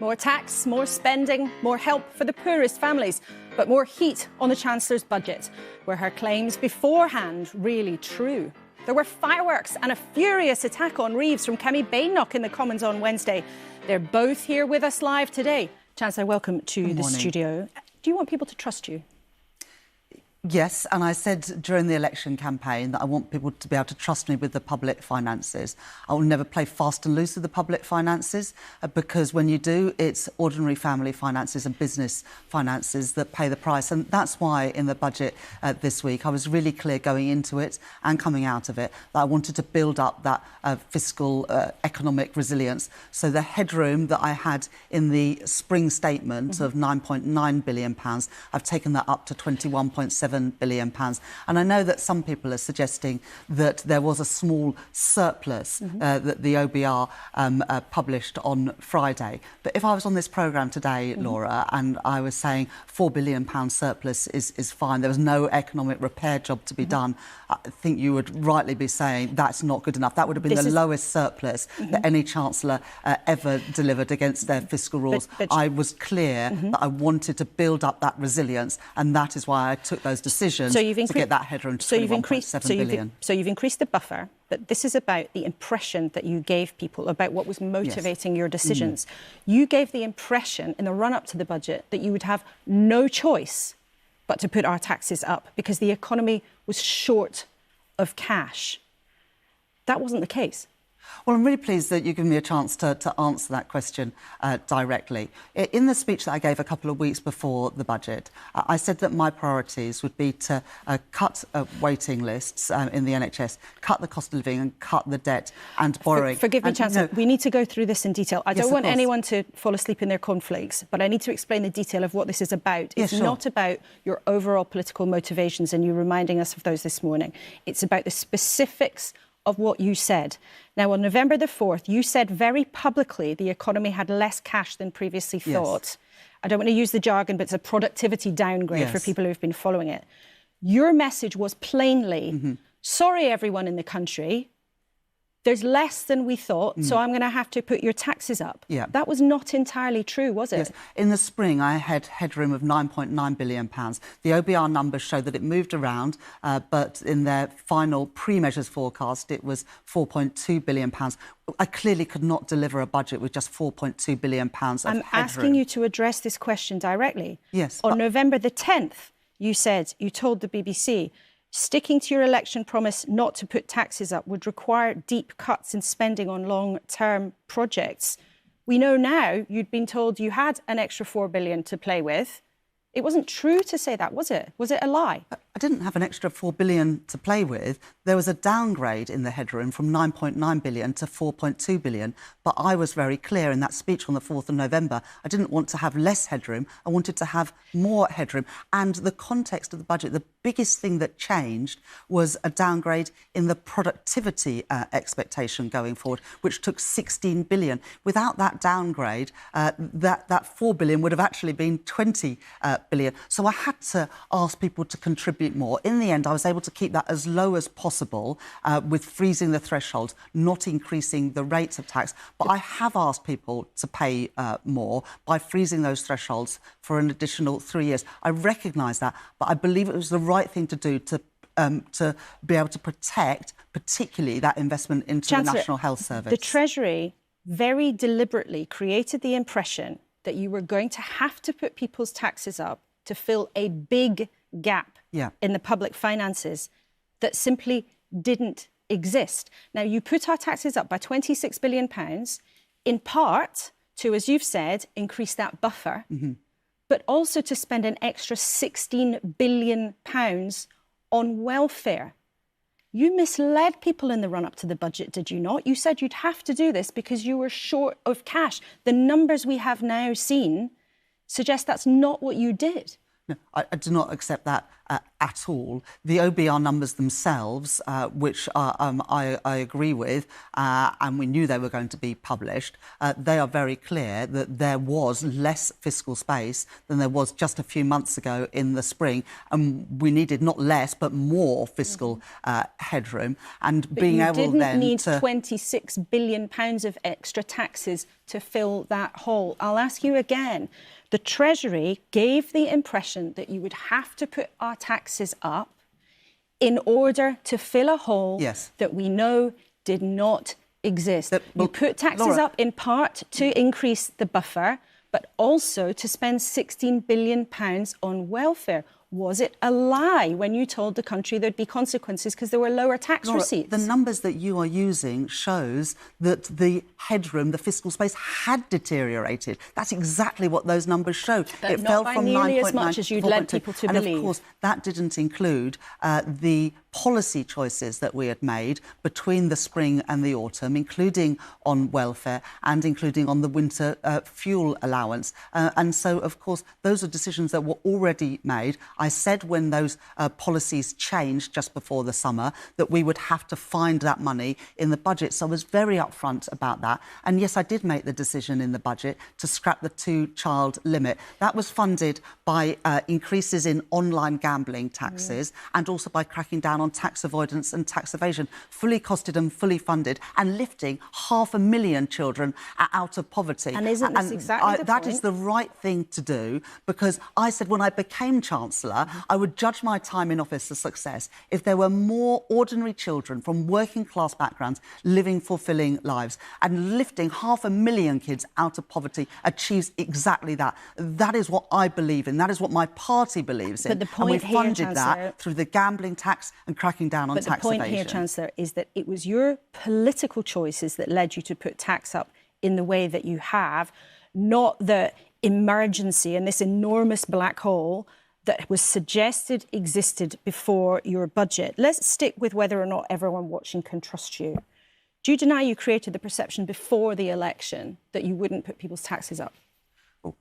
More tax, more spending, more help for the poorest families, but more heat on the Chancellor's budget. Were her claims beforehand really true? There were fireworks and a furious attack on Reeves from Kemi Badenoch in the Commons on Wednesday. They're both here with us live today. Chancellor, welcome to the studio. Do you want people to trust you? Yes, and I said during the election campaign that I want people to be able to trust me with the public finances. I will never play fast and loose with the public finances because when you do, it's ordinary family finances and business finances that pay the price. And that's why in the budget this week, I was really clear going into it and coming out of it that I wanted to build up that fiscal economic resilience. So the headroom that I had in the spring statement of £9.9 billion, I've taken that up to £21.7 billion. And I know that some people are suggesting that there was a small surplus that the OBR published on Friday. But if I was on this programme today, Laura, and I was saying £4 billion surplus is fine, there was no economic repair job to be done, I think you would rightly be saying that's not good enough. That would have been the lowest surplus that any Chancellor ever delivered against their fiscal rules. But I was clear that I wanted to build up that resilience, and that is why I took those decisions to get that headroom to £21.7 billion. So you've increased the buffer, but this is about the impression that you gave people about what was motivating your decisions. You gave the impression in the run-up to the budget that you would have no choice but to put our taxes up because the economy was short of cash. That wasn't the case. Well, I'm really pleased that you give me a chance to answer that question directly. In the speech that I gave a couple of weeks before the budget, I said that my priorities would be to cut waiting lists in the NHS, cut the cost of living and cut the debt and borrowing. Forgive me, Chancellor, we need to go through this in detail. I don't want anyone to fall asleep in their cornflakes, but I need to explain the detail of what this is about. It's not about your overall political motivations, and you reminding us of those this morning. It's about the specifics of what you said. Now, on November the 4th, you said very publicly the economy had less cash than previously thought. I don't want to use the jargon, but it's a productivity downgrade for people who've been following it. Your message was plainly, sorry, everyone in the country, there's less than we thought, so I'm going to have to put your taxes up. That was not entirely true, was it? Yes. In the spring, I had headroom of £9.9 billion. The OBR numbers show that it moved around, but in their final pre-measures forecast, it was £4.2 billion. I clearly could not deliver a budget with just £4.2 billion of headroom. I'm asking you to address this question directly. Yes. On November the 10th, you told the BBC, sticking to your election promise not to put taxes up would require deep cuts in spending on long-term projects. We know now you'd been told you had an extra £4 billion to play with. It wasn't true to say that, was it? Was it a lie? I didn't have an extra £4 billion to play with. There was a downgrade in the headroom from £9.9 billion to £4.2 billion. But I was very clear in that speech on the 4th of November. I didn't want to have less headroom. I wanted to have more headroom. And the context of the budget, the biggest thing that changed was a downgrade in the productivity expectation going forward, which took £16 billion. Without that downgrade, that £4 billion would have actually been £20 billion. So I had to ask people to contribute more. In the end, I was able to keep that as low as possible with freezing the thresholds, not increasing the rates of tax. But I have asked people to pay more by freezing those thresholds for an additional 3 years. I recognise that, but I believe it was the right thing to do to be able to protect, particularly that investment into Chancellor, the National Health Service. The Treasury very deliberately created the impression that you were going to have to put people's taxes up to fill a big gap in the public finances that simply didn't exist. Now, you put our taxes up by £26 billion, in part to, as you've said, increase that buffer, but also to spend an extra £16 billion on welfare. You misled people in the run-up to the budget, did you not? You said you'd have to do this because you were short of cash. The numbers we have now seen suggest that's not what you did. No, I do not accept that at all. The OBR numbers themselves, which I agree with, and we knew they were going to be published, they are very clear that there was less fiscal space than there was just a few months ago in the spring, and we needed not less but more fiscal headroom. And but being you able didn't then need to £26 billion of extra taxes to fill that hole. I'll ask you again. The Treasury gave the impression that you would have to put our taxes up in order to fill a hole that we know did not exist. You put taxes Laura, up in part to increase the buffer, but also to spend £16 billion on welfare. Was it a lie when you told the country there'd be consequences because there were lower tax receipts? The numbers that you are using shows that the headroom, the fiscal space, had deteriorated. That's exactly what those numbers show. But it fell from nearly as much as you'd led people to believe. And of course, that didn't include the policy choices that we had made between the spring and the autumn, including on welfare and including on the winter fuel allowance. And so, of course, those are decisions that were already made. I said when those policies changed just before the summer that we would have to find that money in the budget. So I was very upfront about that. And yes, I did make the decision in the budget to scrap the 2-child limit. That was funded by increases in online gambling taxes and also by cracking down on tax avoidance and tax evasion, fully costed and fully funded, and lifting 500,000 children out of poverty. And isn't this exactly the point? That is the right thing to do, because I said when I became Chancellor, I would judge my time in office a success if there were more ordinary children from working class backgrounds living fulfilling lives, and lifting 500,000 kids out of poverty achieves exactly that. That is what I believe in. That is what my party believes in. But the point and we funded here, that through the gambling tax and cracking down on tax evasion. But the point here, Chancellor, is that it was your political choices that led you to put tax up in the way that you have, not the emergency and this enormous black hole that was suggested existed before your budget. Let's stick with whether or not everyone watching can trust you. Do you deny you created the perception before the election that you wouldn't put people's taxes up?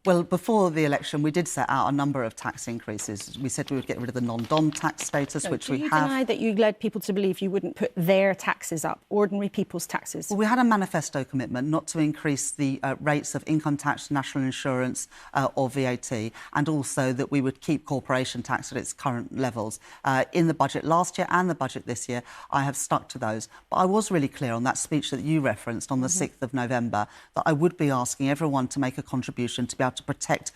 Well, before the election, we did set out a number of tax increases. We said we would get rid of the non-dom tax status, which we have. Do you deny that you led people to believe you wouldn't put their taxes up, ordinary people's taxes? Well, we had a manifesto commitment not to increase the rates of income tax, national insurance or VAT, and also that we would keep corporation tax at its current levels. In the budget last year and the budget this year, I have stuck to those. But I was really clear on that speech that you referenced on the 6th of November that I would be asking everyone to make a contribution to be able to protect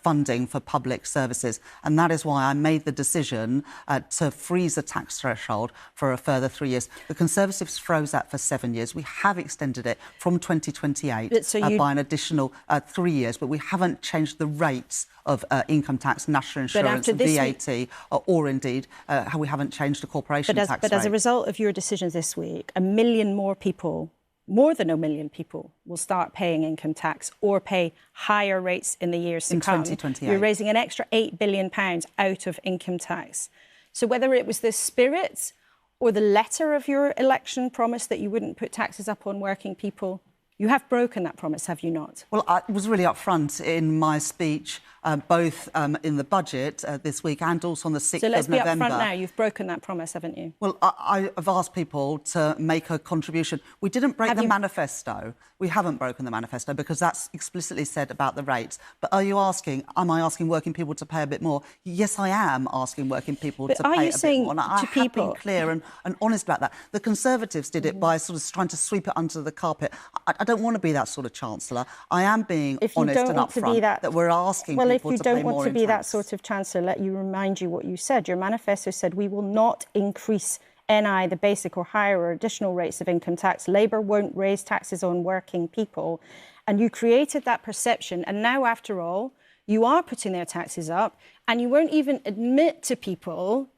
funding for public services. And that is why I made the decision to freeze the tax threshold for a further 3 years. The Conservatives froze that for 7 years. We have extended it from 2028 by an additional 3 years, but we haven't changed the rates of income tax, national insurance, VAT, or indeed how we haven't changed the corporation tax rate. But as a result of your decisions this week, 1 million more people, more than 1 million people, will start paying income tax or pay higher rates in the years to come. 2028. You're raising an extra £8 billion out of income tax. So whether it was the spirit or the letter of your election promise that you wouldn't put taxes up on working people, you have broken that promise, have you not? Well, I was really upfront in my speech, both in the budget this week and also on the 6th of November. So let's be upfront now. You've broken that promise, haven't you? Well, I have asked people to make a contribution. We didn't break the manifesto. We haven't broken the manifesto because that's explicitly said about the rates. But am I asking working people to pay a bit more? Yes, I am asking working people to pay a bit more. And I have been clear and honest about that. The Conservatives did it by sort of trying to sweep it under the carpet. I don't want to be that sort of Chancellor. I am being honest and upfront that we're asking people to pay more in tax. Well, if you don't want to be that sort of Chancellor, let you remind you what you said. Your manifesto said we will not increase NI, the basic or higher or additional rates of income tax. Labour won't raise taxes on working people. And you created that perception. And now, after all, you are putting their taxes up and you won't even admit to people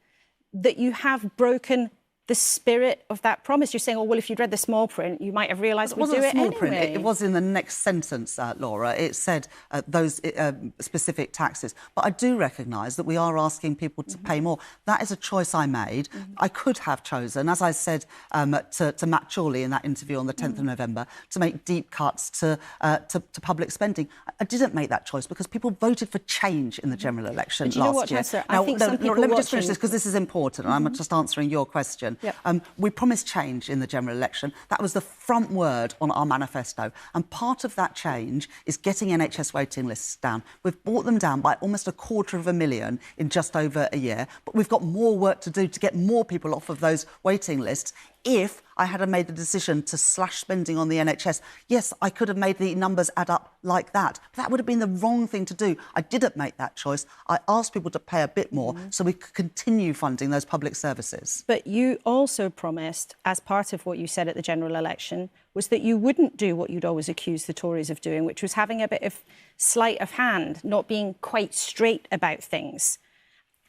that you have broken the spirit of that promise? You're saying, oh, well, if you'd read the small print, you might have realised we'd do it anyway. Print. It was in the next sentence, Laura. It said those specific taxes. But I do recognise that we are asking people to pay more. That is a choice I made. I could have chosen, as I said to Matt Chorley in that interview on the 10th of November, to make deep cuts to public spending. I didn't make that choice because people voted for change in the general election last year. You know what, Chancellor? I think some people let me just finish this because this is important, and I'm just answering your question. Yep. We promised change in the general election. That was the front word on our manifesto. And part of that change is getting NHS waiting lists down. We've brought them down by almost 250,000 in just over a year. But we've got more work to do to get more people off of those waiting lists. If I had made the decision to slash spending on the NHS, yes, I could have made the numbers add up like that. But that would have been the wrong thing to do. I didn't make that choice. I asked people to pay a bit more so we could continue funding those public services. But you also promised, as part of what you said at the general election, was that you wouldn't do what you'd always accused the Tories of doing, which was having a bit of sleight of hand, not being quite straight about things.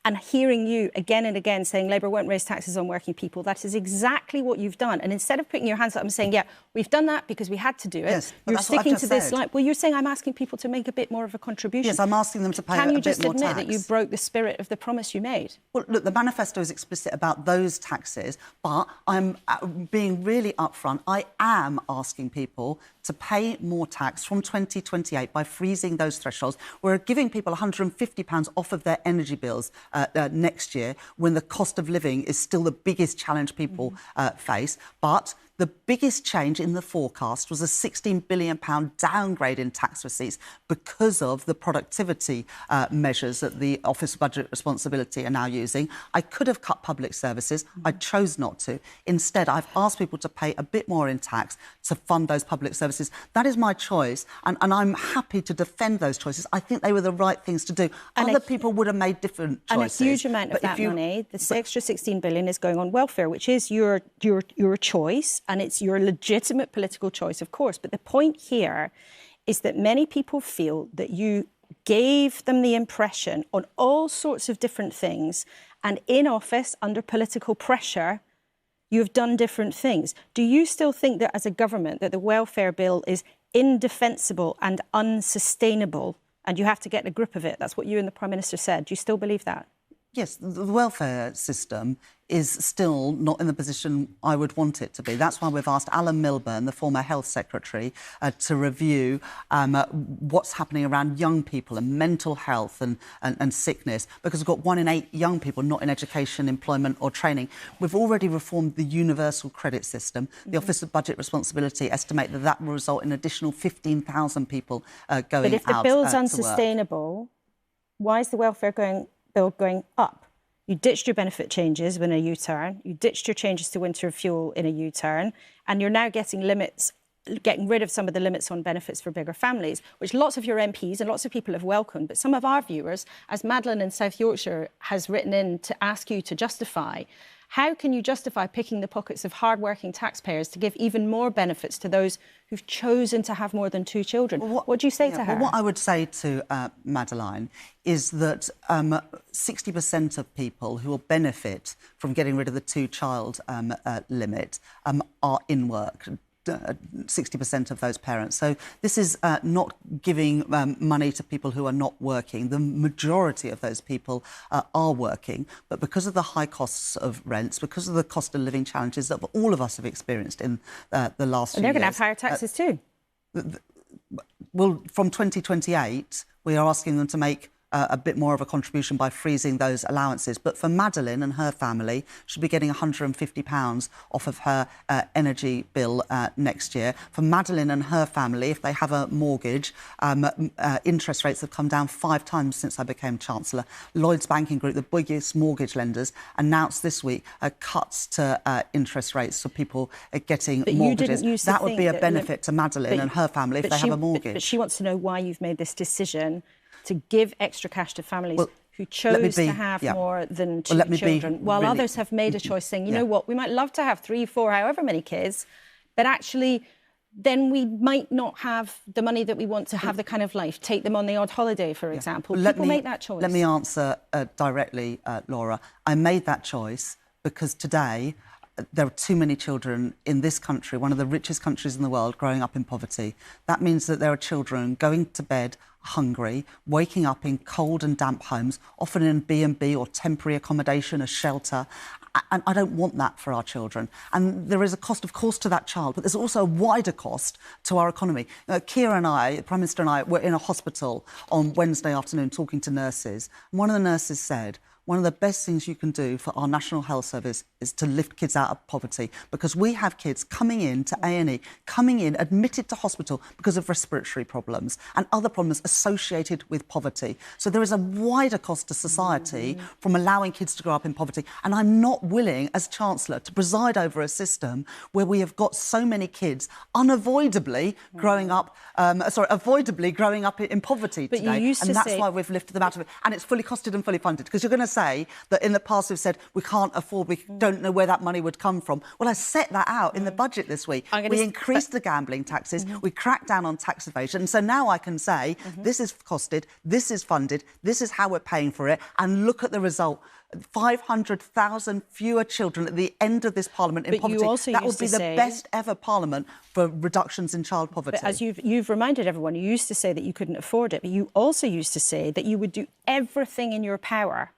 And hearing you again and again saying Labour won't raise taxes on working people, that is exactly what you've done. And instead of putting your hands up and saying, yeah, we've done that because we had to do it, yes, you're sticking to this line. Well, you're saying I'm asking people to make a bit more of a contribution. Yes, I'm asking them to pay a bit more tax. Can you just admit that you broke the spirit of the promise you made? Well, look, the manifesto is explicit about those taxes, but I'm being really upfront. I am asking people to pay more tax from 2028 by freezing those thresholds. We're giving people £150 off of their energy bills next year when the cost of living is still the biggest challenge people face. But the biggest change in the forecast was a £16 billion downgrade in tax receipts because of the productivity measures that the Office of Budget Responsibility are now using. I could have cut public services. I chose not to. Instead, I've asked people to pay a bit more in tax to fund those public services. That is my choice, and I'm happy to defend those choices. I think they were the right things to do. And other people would have made different choices. And a huge amount of that money, the extra 16 billion, is going on welfare, which is your choice. And it's your legitimate political choice, of course. But the point here is that many people feel that you gave them the impression on all sorts of different things, and in office, under political pressure, you've done different things. Do you still think that as a government that the welfare bill is indefensible and unsustainable and you have to get a grip of it? That's what you and the Prime Minister said. Do you still believe that? Yes, the welfare system is still not in the position I would want it to be. That's why we've asked Alan Milburn, the former Health Secretary, to review what's happening around young people and mental health and sickness, because we've got 1 in 8 young people not in education, employment or training. We've already reformed the universal credit system. The Office of Budget Responsibility estimate that will result in an additional 15,000 people going out to work. But if the bill's unsustainable, why is the welfare bill going up? You ditched your benefit changes in a U-turn. You ditched your changes to winter fuel in a U-turn. And you're now getting rid of some of the limits on benefits for bigger families, which lots of your MPs and lots of people have welcomed. But some of our viewers, as Madeline in South Yorkshire has written in to ask you to justify, how can you justify picking the pockets of hard-working taxpayers to give even more benefits to those who've chosen to have more than 2 children? What do you say to her? Well, what I would say to Madeline is that 60% of people who will benefit from getting rid of the 2-child limit are in work. 60% of those parents. So this is not giving money to people who are not working. The majority of those people are working, but because of the high costs of rents, because of the cost of living challenges that all of us have experienced in the last few years... And they're going to have higher taxes too. Well, from 2028, we are asking them to make a bit more of a contribution by freezing those allowances. But for Madeline and her family, she'll be getting £150 off of her energy bill next year. For Madeline and her family, if they have a mortgage, interest rates have come down 5 times since I became Chancellor. Lloyds Banking Group, the biggest mortgage lenders, announced this week cuts to interest rates for people getting mortgages. That would be a benefit to Madeline and her family if they have a mortgage. But she wants to know why you've made this decision to give extra cash to families who chose to have more than 2 children, while others have made a choice saying, you know what, we might love to have 3, 4, however many kids, but actually then we might not have the money that we want to have the kind of life. Take them on the odd holiday, for example. People make that choice. Let me answer directly, Laura. I made that choice because today there are too many children in this country, one of the richest countries in the world, growing up in poverty. That means that there are children going to bed hungry, waking up in cold and damp homes, often in B&B or temporary accommodation, a shelter. And I don't want that for our children. And there is a cost, of course, to that child, but there's also a wider cost to our economy. Keir and I, the Prime Minister and I, were in a hospital on Wednesday afternoon talking to nurses. And one of the nurses said, one of the best things you can do for our National Health Service is to lift kids out of poverty, because we have kids coming in to A&E, coming in, admitted to hospital because of respiratory problems and other problems associated with poverty. So there is a wider cost to society from allowing kids to grow up in poverty. And I'm not willing, as Chancellor, to preside over a system where we have got so many kids unavoidably growing up, avoidably growing up in poverty but today. And that's why we've lifted them out of it. And it's fully costed and fully funded, because you're going to say that in the past we've said we can't afford, we don't know where that money would come from. Well, I set that out in the budget this week. We increased the gambling taxes, we cracked down on tax evasion, and so now I can say this is costed, this is funded, this is how we're paying for it, and look at the result. 500,000 fewer children at the end of this Parliament in poverty. That would be the best ever Parliament for reductions in child poverty. But as you've reminded everyone, you used to say that you couldn't afford it, but you also used to say that you would do everything in your power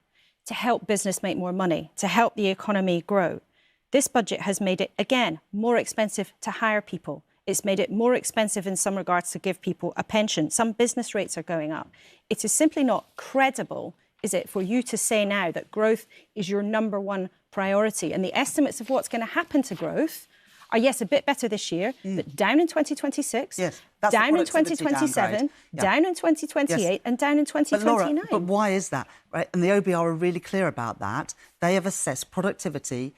to help business make more money, to help the economy grow. This budget has made it, again, more expensive to hire people. It's made it more expensive in some regards to give people a pension. Some business rates are going up. It is simply not credible, is it, for you to say now that growth is your number one priority. And the estimates of what's going to happen to growth are, yes, a bit better this year, but down in 2026, down in 2027, down in 2028, and down in 2029. Laura, but why is that? Right? And the OBR are really clear about that. They have assessed productivity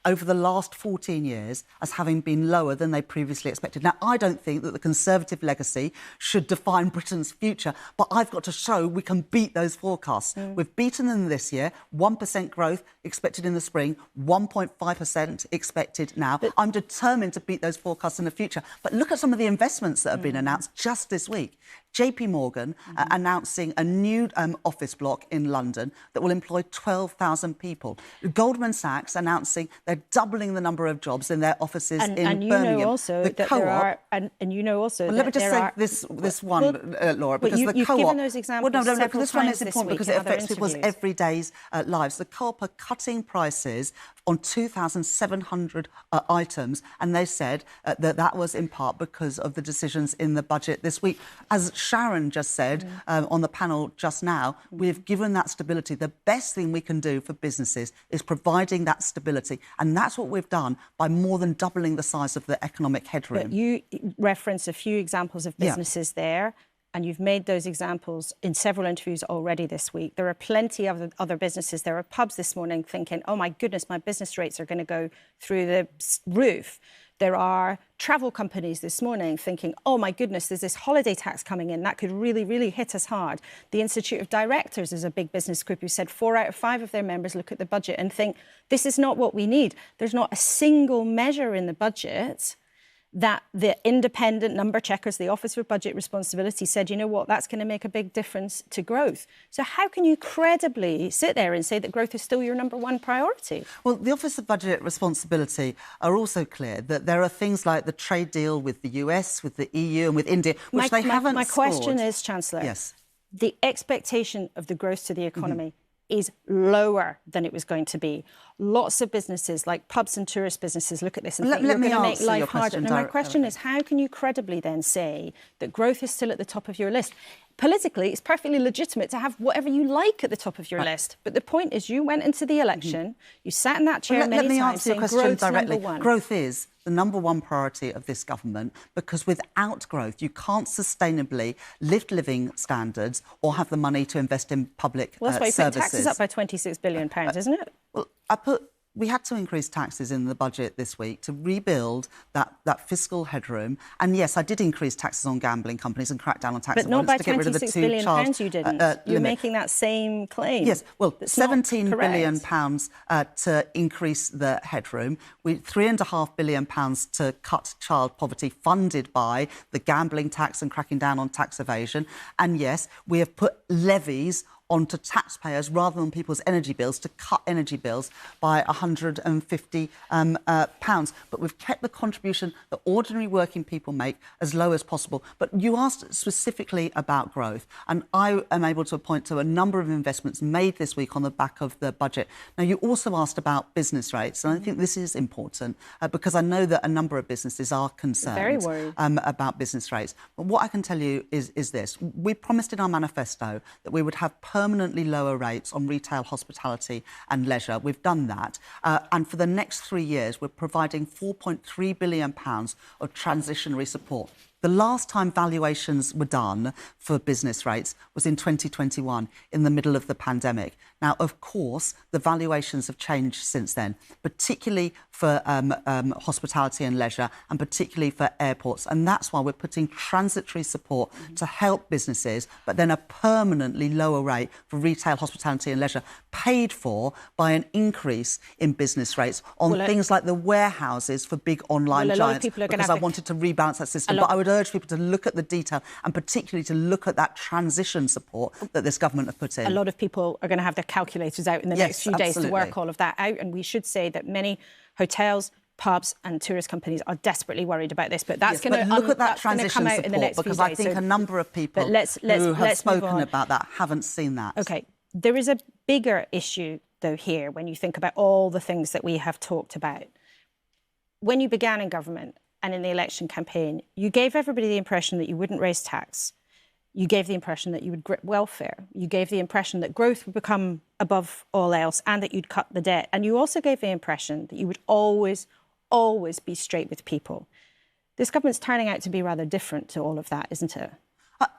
over the last 14 years as having been lower than they previously expected. Now, I don't think that the Conservative legacy should define Britain's future, but I've got to show we can beat those forecasts. We've beaten them this year, 1% growth expected in the spring, 1.5% expected now. But I'm determined to beat those forecasts in the future. But look at some of the investments that have been announced just this week. JP Morgan announcing a new office block in London that will employ 12,000 people. Goldman Sachs announcing they're doubling the number of jobs in their offices in Birmingham. You know also that there are, and you know also well, that let me just say this one, Laura, because the you've given those examples several this one is times important because it affects people's everyday lives. The Co-op are cutting prices on 2,700 items, and they said that was in part because of the decisions in the budget this week. As Sharon just said on the panel just now, we've given that stability. The best thing we can do for businesses is providing that stability, and that's what we've done by more than doubling the size of the economic headroom. But you referenced a few examples of businesses there, and you've made those examples in several interviews already this week. There are plenty of other businesses. There are pubs this morning thinking, oh, my goodness, my business rates are going to go through the roof. There are travel companies this morning thinking, oh, my goodness, there's this holiday tax coming in. That could really, really hit us hard. The Institute of Directors is a big business group who said 4 out of 5 of their members look at the budget and think, this is not what we need. There's not a single measure in the budget that the independent number checkers, the Office for Budget Responsibility, said, you know what, that's going to make a big difference to growth. So how can you credibly sit there and say that growth is still your number one priority? Well, the Office of Budget Responsibility are also clear that there are things like the trade deal with the US, with the EU and with India, which they haven't My scored. question is, Chancellor, yes, the expectation of the growth to the economy is lower than it was going to be. Lots of businesses, like pubs and tourist businesses, look at this and think you're going to make life harder. Now, my question is, how can you credibly then say that growth is still at the top of your list? Politically, it's perfectly legitimate to have whatever you like at the top of your list. But the point is, you went into the election, you sat in that chair many times saying growth's number one. Growth is the number one priority of this government, because without growth, you can't sustainably lift living standards or have the money to invest in public services. Well, that's why you put taxes up by £26 billion, isn't it? Well, we had to increase taxes in the budget this week to rebuild that fiscal headroom. And yes, I did increase taxes on gambling companies and crack down on tax avoidance. But not by to get rid of the £26 billion you didn't. You're making that same claim. Yes, well, £17 billion to increase the headroom. £3.5 billion to cut child poverty, funded by the gambling tax and cracking down on tax evasion. And yes, we have put levies onto taxpayers rather than people's energy bills to cut energy bills by £150. But we've kept the contribution that ordinary working people make as low as possible. But you asked specifically about growth, and I am able to point to a number of investments made this week on the back of the budget. Now, you also asked about business rates, and I think this is important because I know that a number of businesses are concerned very worried about business rates. But what I can tell you is this. We promised in our manifesto that we would have permanently lower rates on retail, hospitality and leisure. We've done that. And for the next 3 years, we're providing £4.3 billion of transitionary support. The last time valuations were done for business rates was in 2021, in the middle of the pandemic. Now, of course, the valuations have changed since then, particularly for hospitality and leisure, and particularly for airports. And that's why we're putting transitory support to help businesses, but then a permanently lower rate for retail, hospitality and leisure, paid for by an increase in business rates on things like the warehouses for big online giants, because I wanted to rebalance that system. But I would urge people to look at the detail and particularly to look at that transition support that this government have put in. A lot of people are going to have their calculators out in the next few days to work all of that out. And we should say that many hotels, pubs and tourist companies are desperately worried about this. But that's going to look at that transition come out in the next because few days. I think a number of people who have spoken about that haven't seen that. OK, there is a bigger issue, though, here when you think about all the things that we have talked about. When you began in government and in the election campaign, you gave everybody the impression that you wouldn't raise tax. You gave the impression that you would grip welfare. You gave the impression that growth would become above all else and that you'd cut the debt. And you also gave the impression that you would always be straight with people. This government's turning out to be rather different to all of that, isn't it?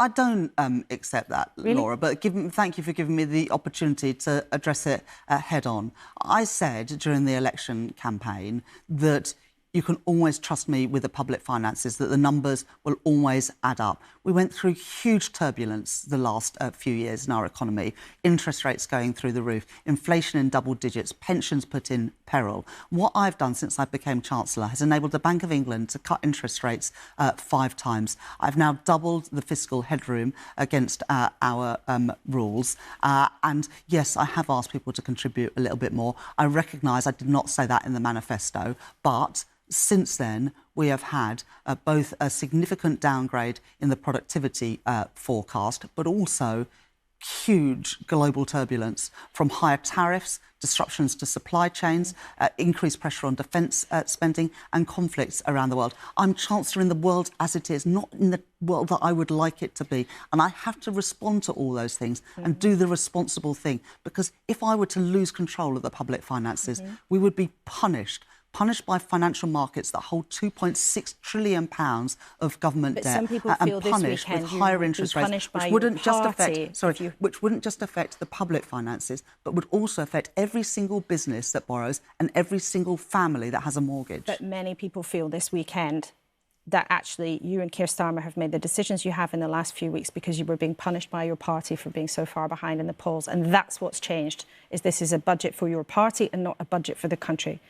I don't accept that, really? Laura, but thank you for giving me the opportunity to address it head on. I said during the election campaign that you can always trust me with the public finances, that the numbers will always add up. We went through huge turbulence the last few years in our economy, interest rates going through the roof, inflation in double digits, pensions put in peril. What I've done since I became Chancellor has enabled the Bank of England to cut interest rates 5 times. I've now doubled the fiscal headroom against our rules. And yes, I have asked people to contribute a little bit more. I recognise I did not say that in the manifesto, but since then, we have had both a significant downgrade in the productivity forecast, but also huge global turbulence from higher tariffs, disruptions to supply chains, increased pressure on defence spending and conflicts around the world. I'm Chancellor in the world as it is, not in the world that I would like it to be. And I have to respond to all those things and do the responsible thing. Because if I were to lose control of the public finances, we would be punished by financial markets that hold £2.6 trillion of government debt, some people and feel punished this with higher interest rates, which wouldn't just affect the public finances, but would also affect every single business that borrows and every single family that has a mortgage. But many people feel this weekend that actually you and Keir Starmer have made the decisions you have in the last few weeks because you were being punished by your party for being so far behind in the polls. And that's what's changed, is this is a budget for your party and not a budget for the country.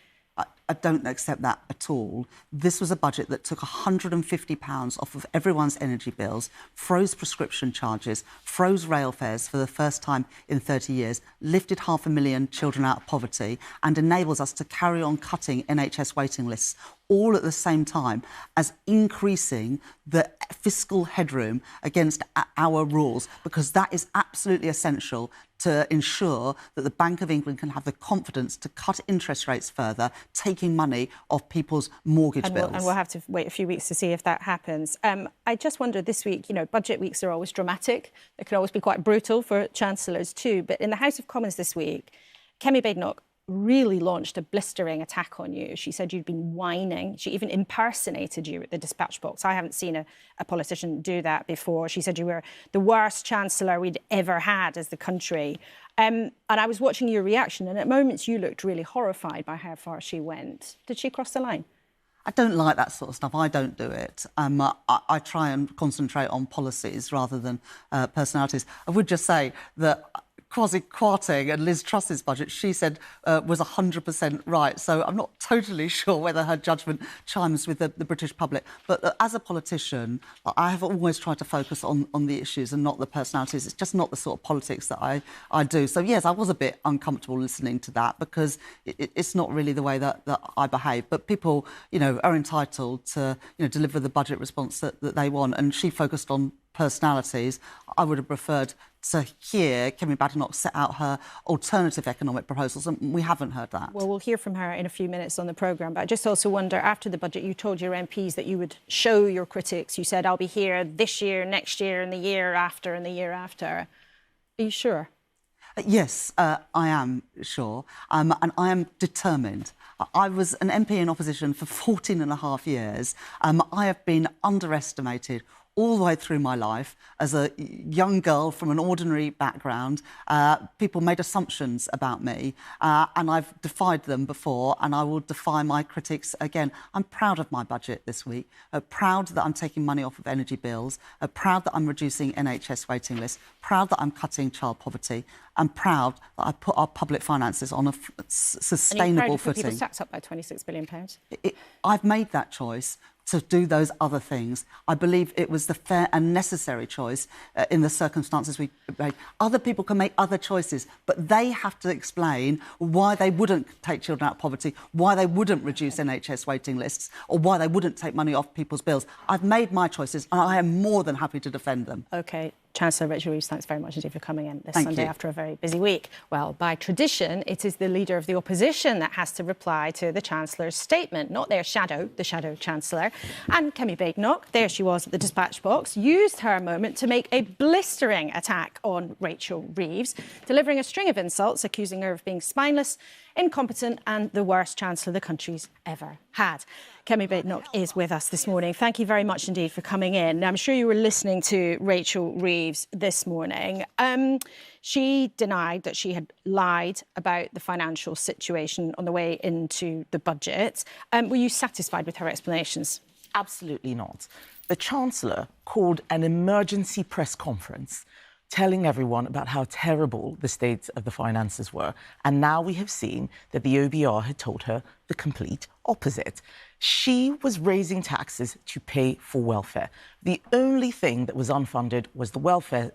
I don't accept that at all. This was a budget that took £150 off of everyone's energy bills, froze prescription charges, froze rail fares for the first time in 30 years, lifted 500,000 children out of poverty and enables us to carry on cutting NHS waiting lists, all at the same time as increasing the fiscal headroom against our rules, because that is absolutely essential to ensure that the Bank of England can have the confidence to cut interest rates further, taking money off people's mortgage bills. And we'll have to wait a few weeks to see if that happens. I just wonder this week, budget weeks are always dramatic. They can always be quite brutal for chancellors too. But in the House of Commons this week, Kemi Badenoch really launched a blistering attack on you. She said you'd been whining. She even impersonated you at the dispatch box. I haven't seen a politician do that before. She said you were the worst chancellor we'd ever had as the country. And I was watching your reaction, and at moments you looked really horrified by how far she went. Did she cross the line? I don't like that sort of stuff. I don't do it. I try and concentrate on policies rather than personalities. I would just say that Kwasi Kwarteng and Liz Truss's budget, she said was 100% right. So I'm not totally sure whether her judgment chimes with the British public. But as a politician, I have always tried to focus on the issues and not the personalities. It's just not the sort of politics that I do. So, yes, I was a bit uncomfortable listening to that because it's not really the way that I behave. But people, are entitled to, deliver the budget response that they want. And she focused on personalities. I would have preferred to hear Kemi Badenoch set out her alternative economic proposals, and we haven't heard that. Well, we'll hear from her in a few minutes on the programme, but I just also wonder, after the budget, you told your MPs that you would show your critics. You said, I'll be here this year, next year, and the year after, and the year after. Are you sure? Yes, I am sure, and I am determined. I was an MP in opposition for 14 and a half years. I have been underestimated all the way through my life. As a young girl from an ordinary background, people made assumptions about me, and I've defied them before, and I will defy my critics again. I'm proud of my budget this week, proud that I'm taking money off of energy bills, proud that I'm reducing NHS waiting lists, proud that I'm cutting child poverty, and proud that I put our public finances on a sustainable footing. People's tax up by £26 billion. I've made that choice to do those other things. I believe it was the fair and necessary choice in the circumstances we made. Other people can make other choices, but they have to explain why they wouldn't take children out of poverty, why they wouldn't reduce NHS waiting lists, or why they wouldn't take money off people's bills. I've made my choices, and I am more than happy to defend them. OK. Chancellor Rachel Reeves, thanks very much indeed for coming in this Sunday after a very busy week. Well, by tradition, it is the Leader of the Opposition that has to reply to the Chancellor's statement, not their shadow, the Shadow Chancellor. And Kemi Badenoch, there she was at the dispatch box, used her moment to make a blistering attack on Rachel Reeves, delivering a string of insults, accusing her of being spineless, incompetent and the worst Chancellor the country's ever had. Kemi Badenoch is with us this morning. Thank you very much indeed for coming in. I'm sure you were listening to Rachel Reeves this morning. She denied that she had lied about the financial situation on the way into the budget. Were you satisfied with her explanations? Absolutely not. The Chancellor called an emergency press conference telling everyone about how terrible the state of the finances were. And now we have seen that the OBR had told her the complete opposite. She was raising taxes to pay for welfare. The only thing that was unfunded was the welfare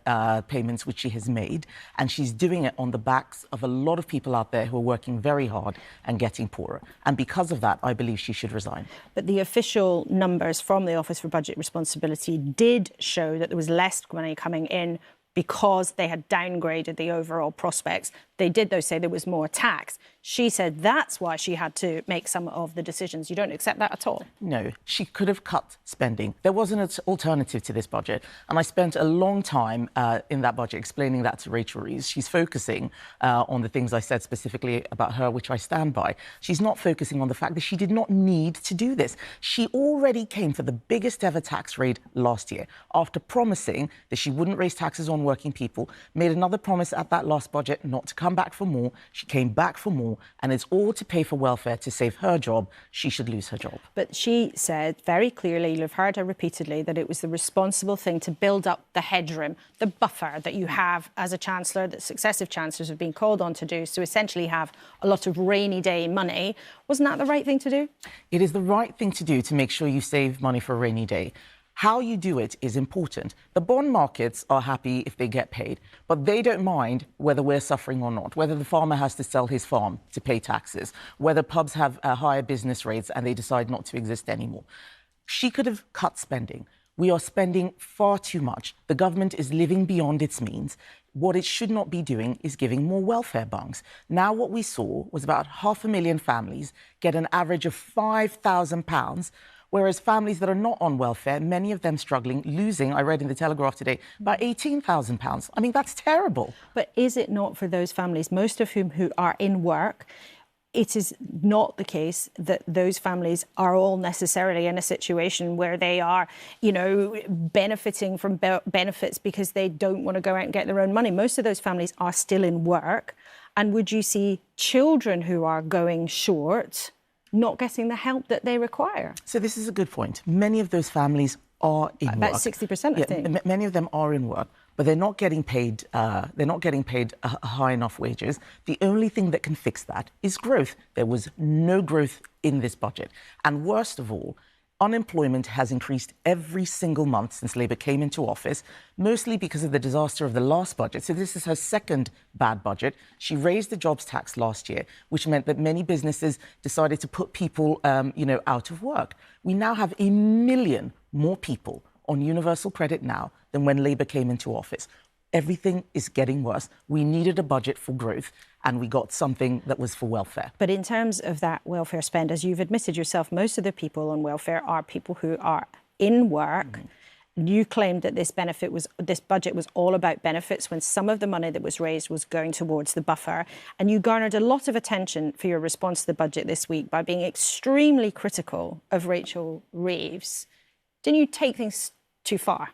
payments which she has made, and she's doing it on the backs of a lot of people out there who are working very hard and getting poorer. And because of that, I believe she should resign. But the official numbers from the Office for Budget Responsibility did show that there was less money coming in because they had downgraded the overall prospects. They did, though, say there was more tax. She said that's why she had to make some of the decisions. You don't accept that at all? No, she could have cut spending. There wasn't an alternative to this budget. And I spent a long time in that budget explaining that to Rachel Reeves. She's focusing on the things I said specifically about her, which I stand by. She's not focusing on the fact that she did not need to do this. She already came for the biggest ever tax raid last year after promising that she wouldn't raise taxes on working people, made another promise at that last budget not to come back for more. She came back for more, and it's all to pay for welfare to save her job. She should lose her job. But she said very clearly, you've heard her repeatedly, that it was the responsible thing to build up the headroom, the buffer that you have as a Chancellor, that successive Chancellors have been called on to do, so essentially have a lot of rainy day money. Wasn't that the right thing to do? It is the right thing to do to make sure you save money for a rainy day. How you do it is important. The bond markets are happy if they get paid, but they don't mind whether we're suffering or not, whether the farmer has to sell his farm to pay taxes, whether pubs have higher business rates and they decide not to exist anymore. She could have cut spending. We are spending far too much. The government is living beyond its means. What it should not be doing is giving more welfare bunks. Now what we saw was about 500,000 families get an average of £5,000, whereas families that are not on welfare, many of them struggling, losing, I read in the Telegraph today, about £18,000. I mean, that's terrible. But is it not for those families, most of whom who are in work, it is not the case that those families are all necessarily in a situation where they are, benefiting from benefits because they don't want to go out and get their own money. Most of those families are still in work. And would you see children who are going short not getting the help that they require? So this is a good point. Many of those families are in work. About 60%, I think. Many of them are in work. but they're not getting paid. They're not getting paid high enough wages. The only thing that can fix that is growth. There was no growth in this budget, and worst of all, unemployment has increased every single month since Labour came into office, mostly because of the disaster of the last budget. So this is her second bad budget. She raised the jobs tax last year, which meant that many businesses decided to put people, out of work. We now have 1 million more people on universal credit now than when Labour came into office. Everything is getting worse. We needed a budget for growth, and we got something that was for welfare. But in terms of that welfare spend, as you've admitted yourself, most of the people on welfare are people who are in work. You claimed that this budget was all about benefits when some of the money that was raised was going towards the buffer. And you garnered a lot of attention for your response to the budget this week by being extremely critical of Rachel Reeves. Didn't you take things too far?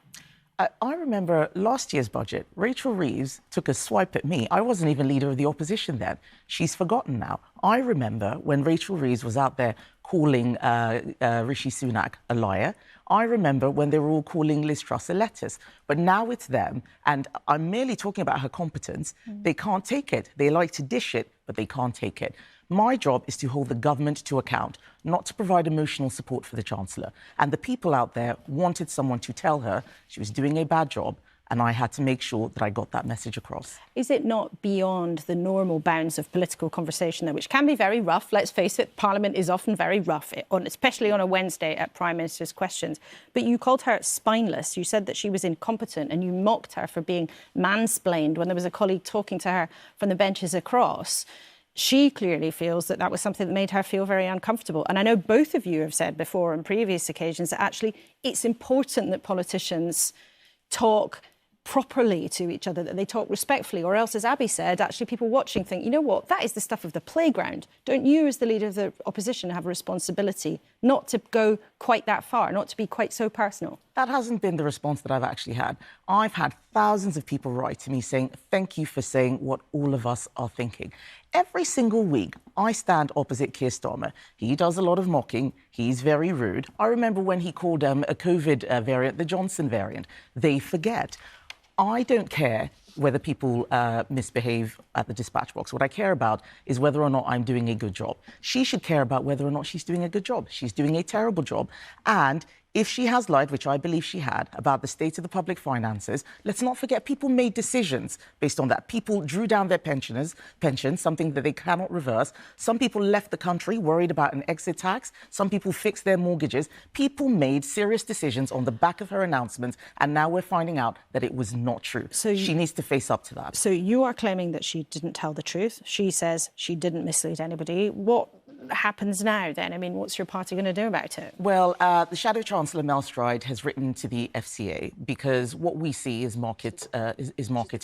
I remember last year's budget, Rachel Reeves took a swipe at me. I wasn't even leader of the opposition then. She's forgotten now. I remember when Rachel Reeves was out there calling Rishi Sunak a liar. I remember when they were all calling Liz Truss a lettuce. But now it's them, and I'm merely talking about her competence. They can't take it. They like to dish it, but they can't take it. My job is to hold the government to account, not to provide emotional support for the Chancellor. And the people out there wanted someone to tell her she was doing a bad job, and I had to make sure that I got that message across. Is it not beyond the normal bounds of political conversation, though, which can be very rough? Let's face it, Parliament is often very rough, especially on a Wednesday at Prime Minister's questions. But you called her spineless. You said that she was incompetent, and you mocked her for being mansplained when there was a colleague talking to her from the benches across. She clearly feels that that was something that made her feel very uncomfortable. And I know both of you have said before on previous occasions that actually it's important that politicians talk properly to each other, that they talk respectfully, or else, as Abby said, actually people watching think, you know what, that is the stuff of the playground. Don't you, as the leader of the opposition, have a responsibility not to go quite that far, not to be quite so personal? That hasn't been the response that I've actually had. I've had thousands of people write to me saying, thank you for saying what all of us are thinking. Every single week, I stand opposite Keir Starmer. He does a lot of mocking. He's very rude. I remember when he called a COVID variant the Johnson variant. They forget. I don't care whether people misbehave at the dispatch box. What I care about is whether or not I'm doing a good job. She should care about whether or not she's doing a good job. She's doing a terrible job. And if she has lied, which I believe she had, about the state of the public finances, let's not forget people made decisions based on that. People drew down their pensions, something that they cannot reverse. Some people left the country worried about an exit tax. Some people fixed their mortgages. People made serious decisions on the back of her announcements, and now we're finding out that it was not true. So she needs to face up to that. So you are claiming that she didn't tell the truth. She says she didn't mislead anybody. What happens now then? I mean, what's your party going to do about it? Well, the Shadow Chancellor Mel Stride has written to the FCA because what we see is market abuse.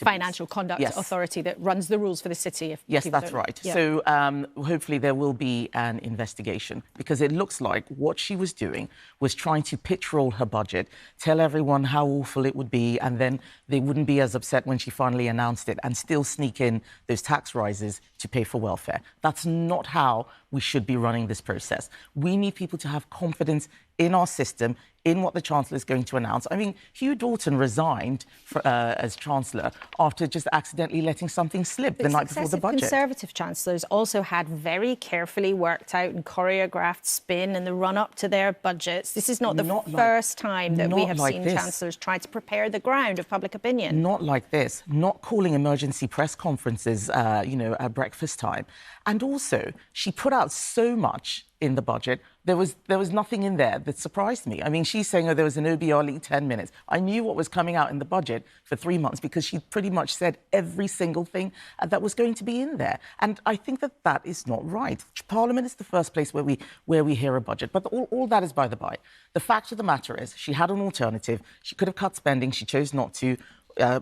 Financial Conduct Authority that runs the rules for the city. Yes, that's right. Yeah. So hopefully there will be an investigation, because it looks like what she was doing was trying to pitch roll her budget, tell everyone how awful it would be, and then they wouldn't be as upset when she finally announced it, and still sneak in those tax rises to pay for welfare. That's not how we should be running this process. We need people to have confidence in our system, in what the Chancellor is going to announce. I mean, Hugh Dalton resigned as Chancellor after just accidentally letting something slip the night before the budget. Conservative Chancellors also had very carefully worked out and choreographed spin in the run-up to their budgets. This is not the first time that we have seen Chancellors try to prepare the ground of public opinion. Not like this. Not calling emergency press conferences, at breakfast time. And also, she put out so much in the budget. There was nothing in there that surprised me. I mean, she's saying, oh, there was an OBR leak 10 minutes. I knew what was coming out in the budget for 3 months because she pretty much said every single thing that was going to be in there. And I think that that is not right. Parliament is the first place where we hear a budget. But all that is by the by. The fact of the matter is she had an alternative. She could have cut spending. She chose not to.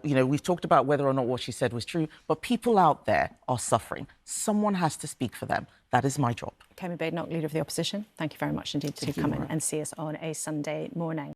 We've talked about whether or not what she said was true, but people out there are suffering. Someone has to speak for them. That is my job. Kemi Badenoch, Leader of the Opposition, thank you very much indeed to come in and see us on a Sunday morning.